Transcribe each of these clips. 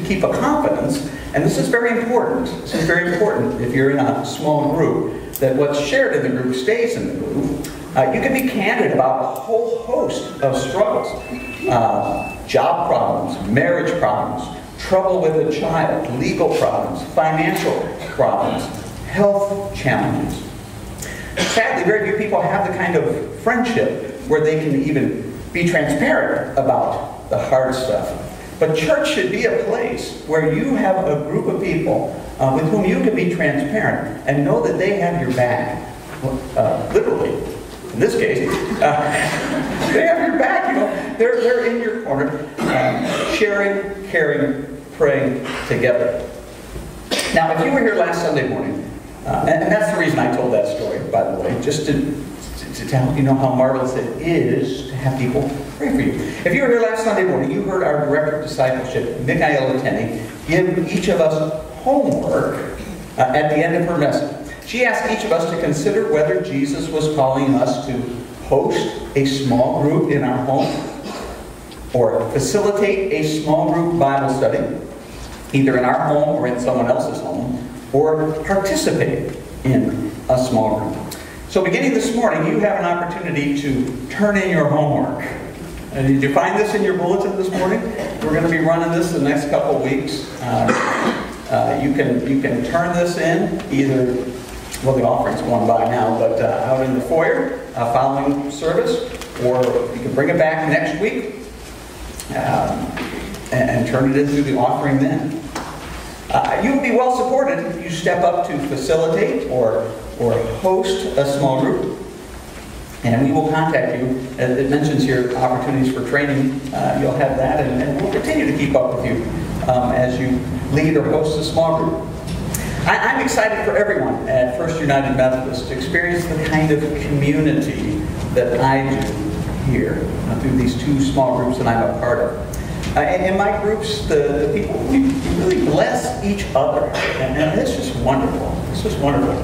keep a confidence, and this is very important. This is very important if you're in a small group, that what's shared in the group stays in the group. You can be candid about a whole host of struggles. Job problems, marriage problems, trouble with a child, legal problems, financial problems, health challenges. Sadly, very few people have the kind of friendship where they can even be transparent about the hard stuff. But church should be a place where you have a group of people with whom you can be transparent and know that they have your back. Literally, in this case, they have your back. You know, they're in your corner, sharing, caring, praying together. Now, if you were here last Sunday morning, and that's the reason I told that story, by the way, just to help you know how marvelous it is to have people pray for you. If you were here last Sunday morning, you heard our Director of Discipleship, Michaela Tenney, give each of us homework at the end of her message. She asked each of us to consider whether Jesus was calling us to host a small group in our home, or facilitate a small group Bible study, either in our home or in someone else's home, or participate in a small group. So beginning this morning, you have an opportunity to turn in your homework. Did you find this in your bulletin this morning? We're going to be running this the next couple of weeks. You can turn this in either, well, the offering's going by now, but out in the foyer following service, or you can bring it back next week and turn it in through the offering then. You will be well supported if you step up to facilitate or host a small group. And we will contact you. As it mentions here, opportunities for training. You'll have that, and we'll continue to keep up with you as you lead or host a small group. I'm excited for everyone at First United Methodist to experience the kind of community that I do here through these two small groups that I'm a part of. In my groups, the people, we really bless each other. And it's just wonderful. It's just wonderful.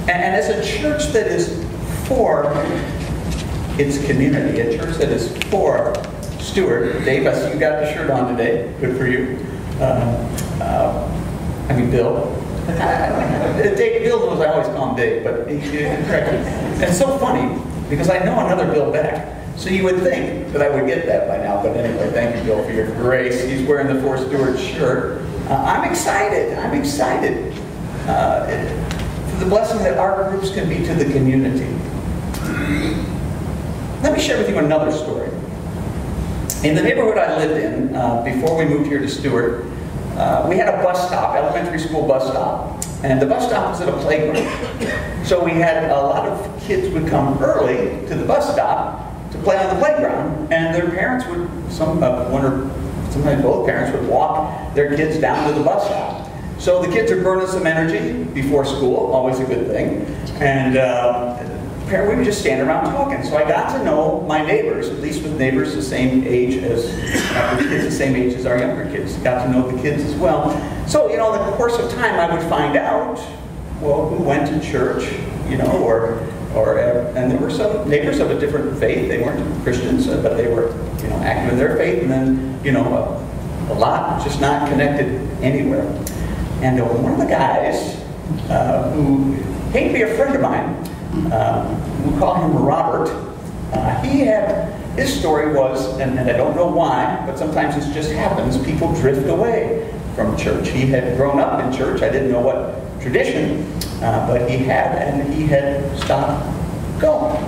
And as a church that is for its community, a church that is for Stuart, Dave, I see you got the shirt on today. Good for you. Bill. Bill knows I always call him Dave, but correct me. And it's so funny, because I know another Bill Beck. So you would think that I would get that by now, but anyway, thank you, Bill, for your grace. He's wearing the For Stuart shirt. I'm excited. I'm excited for the blessing that our groups can be to the community. Let me share with you another story. In the neighborhood I lived in, before we moved here to Stuart, we had a bus stop, elementary school bus stop, and the bus stop was at a playground. So we had a lot of kids would come early to the bus stop to play on the playground, and their parents would, sometimes both parents would walk their kids down to the bus stop. So the kids are burning some energy before school, always a good thing, and we would just stand around talking. So I got to know my neighbors, at least with neighbors the same age as kids the same age as our younger kids. Got to know the kids as well. So, in the course of time, I would find out, well, who went to church, and there were some neighbors of a different faith. They weren't Christians, but they were, active in their faith, and then, a lot just not connected anywhere. And one of the guys who came to be a friend of mine, we call him Robert. His story was, and I don't know why, but sometimes this just happens, people drift away from church. He had grown up in church. I didn't know what tradition, but he had stopped going.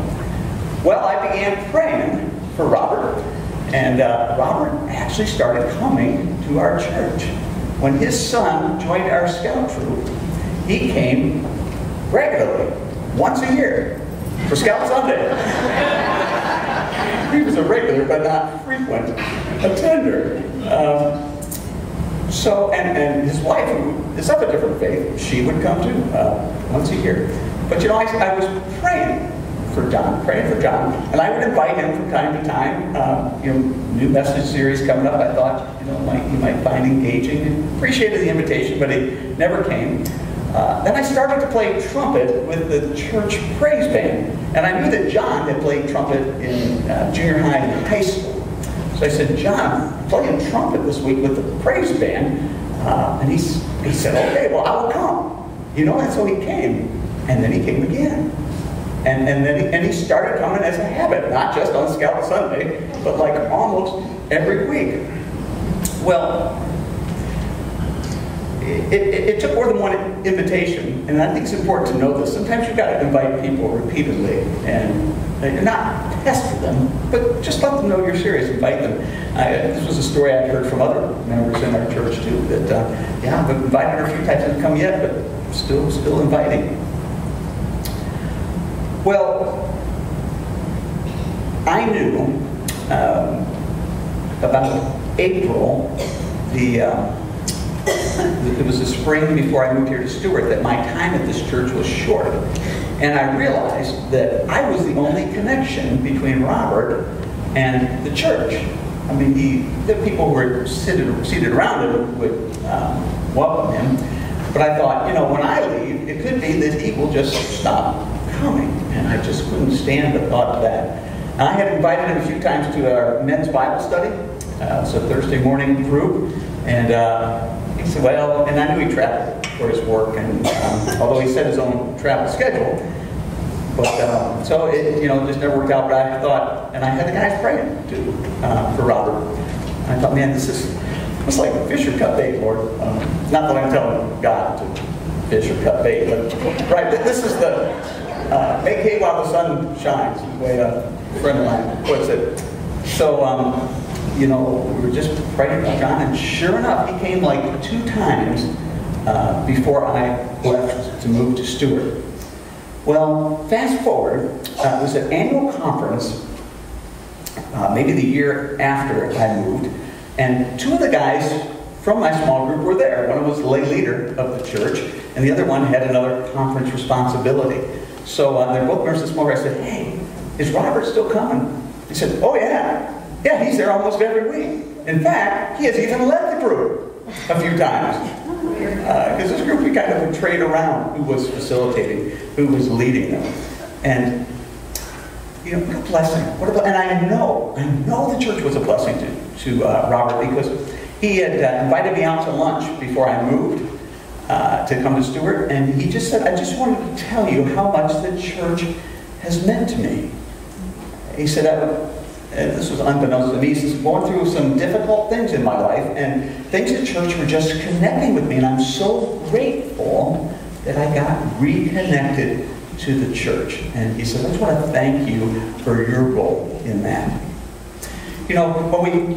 Well, I began praying for Robert, and Robert actually started coming to our church. When his son joined our scout troop, he came regularly, once a year, for Scout Sunday. He was a regular, but not frequent attender. And his wife, who is of a different faith, she would come too, once a year. But I was praying for John, and I would invite him from time to time. New message series coming up, I thought, he might find engaging. Appreciated the invitation, but he never came. Then I started to play trumpet with the church praise band. And I knew that John had played trumpet in junior high and high school. So I said, John, I'm playing trumpet this week with the praise band. And he said, okay, well, I will come. You know, and so he came. And then he came again. And then he started coming as a habit, not just on Scout Sunday, but like almost every week. Well, it took more than one invitation, and I think it's important to know this. Sometimes you've got to invite people repeatedly, and not pester them, but just let them know you're serious. Invite them. This was a story I'd heard from other members in our church too. That yeah, I've invited her a few times, hasn't come yet, but still inviting. Well, I knew about April, it was the spring before I moved here to Stewart, that my time at this church was short. And I realized that I was the only connection between Robert and the church. I mean, the people who were seated around him would welcome him. But I thought, you know, when I leave, it could be that he will just stop coming. And I just couldn't stand the thought of that. And I had invited him a few times to our men's Bible study. It's a Thursday morning group. And he said, well, and I knew he traveled for his work, and although he set his own travel schedule, but so it, you know, just never worked out. But I thought, and I had the guys praying too for Robert. I thought, man, it's like fish or cut bait, Lord. Not that I'm telling God to fish or cut bait, but right, this is the make hay while the sun shines, the way a friend of mine puts it. So, you know, we were just praying for John, and sure enough, he came like 2 times before I left to move to Stewart. Well, fast forward, it was an annual conference, maybe the year after I moved, and 2 of the guys from my small group were there. One was the lay leader of the church, and the other one had another conference responsibility. So they're both members of the small group. I said, hey, is Robert still coming? He said, oh yeah. Yeah, he's there almost every week. In fact, he has even led the group a few times. Because this group, we kind of would trade around who was facilitating, who was leading them. And, you know, what a blessing. And I know the church was a blessing to Robert, because he had invited me out to lunch before I moved to come to Stewart. And he just said, I just wanted to tell you how much the church has meant to me. He said, and this was unbeknownst to me, since going through some difficult things in my life, and things at church were just connecting with me, and I'm so grateful that I got reconnected to the church. And he said, I just want to thank you for your role in that. You know, when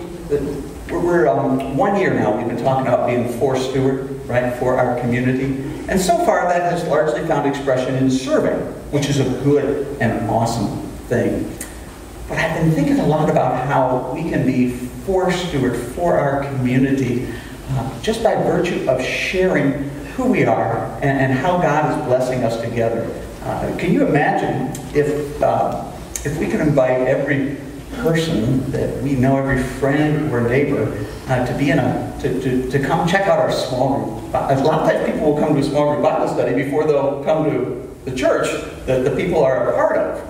we're 1 year now, we've been talking about being for Stewart, right, for our community. And so far that has largely found expression in serving, which is a good and awesome thing. But I've been thinking a lot about how we can be for Stewart, for our community, just by virtue of sharing who we are and how God is blessing us together. Can you imagine if we could invite every person that we know, every friend or neighbor, to be in to come check out our small group? A lot of times people will come to a small group Bible study before they'll come to the church that the people are a part of.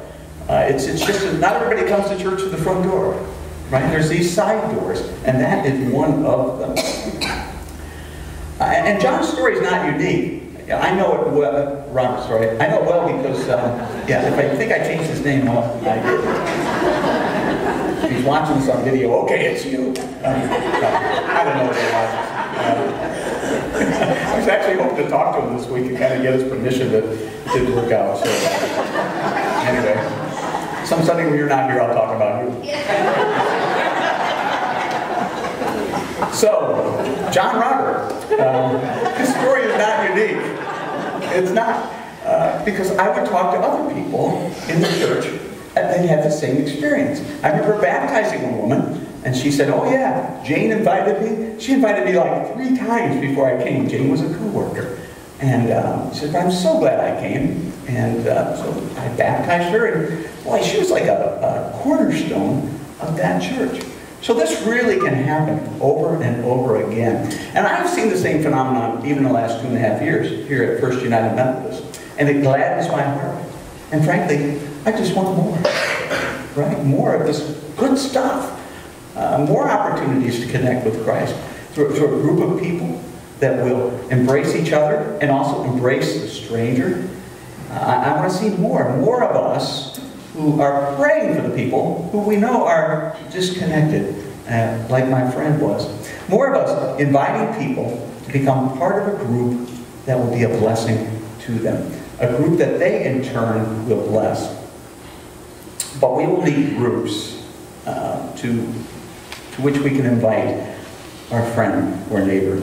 It's just that not everybody comes to church through the front door, right? There's these side doors, and that is one of them. And John's story is not unique. I know it well, Robert's story. I know it well because, yeah, if I think I changed his name, well, I did. He's watching this on video. Okay, it's you. I don't know what it was. I was actually hoping to talk to him this week and kind of get his permission, but it didn't work out. So, anyway. Some Sunday when you're not here, I'll talk about you. So, John Robert. His story is not unique. It's not. Because I would talk to other people in the church and they had the same experience. I remember baptizing a woman, and she said, oh yeah, Jane invited me. She invited me like 3 times before I came. Jane was a co-worker. And she said, I'm so glad I came. And so I baptized her, and boy, she was like a cornerstone of that church. So this really can happen over and over again. And I've seen the same phenomenon even in the last 2.5 years here at First United Methodist. And it gladdens my heart. And frankly, I just want more. Right? More of this good stuff. more opportunities to connect with Christ through a group of people that will embrace each other and also embrace the stranger. I want to see more of us who are praying for the people who we know are disconnected, like my friend was. More of us inviting people to become part of a group that will be a blessing to them. A group that they, in turn, will bless. But we will need groups to which we can invite our friend or neighbor.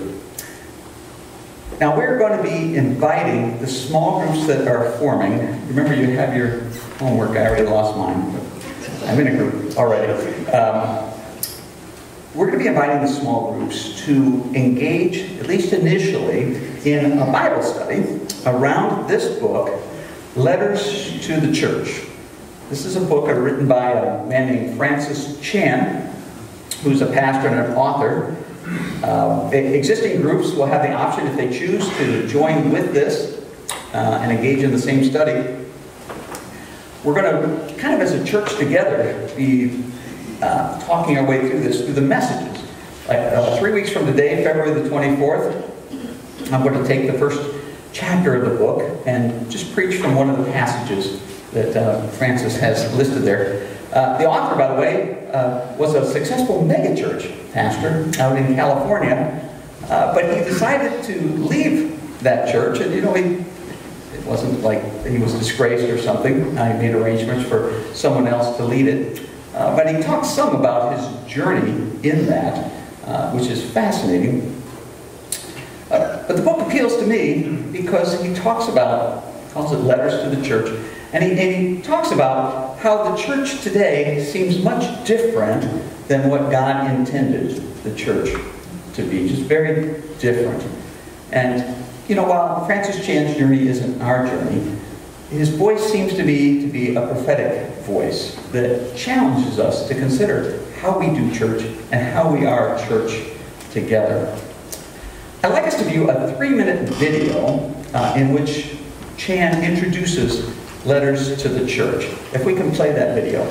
Now, we're going to be inviting the small groups that are forming. Remember, you have your homework. I already lost mine. I'm in a group already. We're going to be inviting the small groups to engage, at least initially, in a Bible study around this book, Letters to the Church. This is a book written by a man named Francis Chan, who's a pastor and an author. Existing groups will have the option, if they choose, to join with this and engage in the same study. We're going to, kind of as a church together, be talking our way through this, through the messages. 3 weeks from today, February the 24th, I'm going to take the first chapter of the book and just preach from one of the passages that Francis has listed there. The author, by the way, was a successful megachurch pastor out in California, but he decided to leave that church, and it wasn't like he was disgraced or something. I made arrangements for someone else to lead it. But he talks some about his journey in that, which is fascinating. But the book appeals to me because he talks about, calls it Letters to the Church, and he talks about how the church today seems much different than what God intended the church to be. Just very different. And, while Francis Chan's journey isn't our journey, his voice seems to be a prophetic voice that challenges us to consider how we do church and how we are church together. I'd like us to view a 3-minute video in which Chan introduces Letters to the Church. If we can play that video.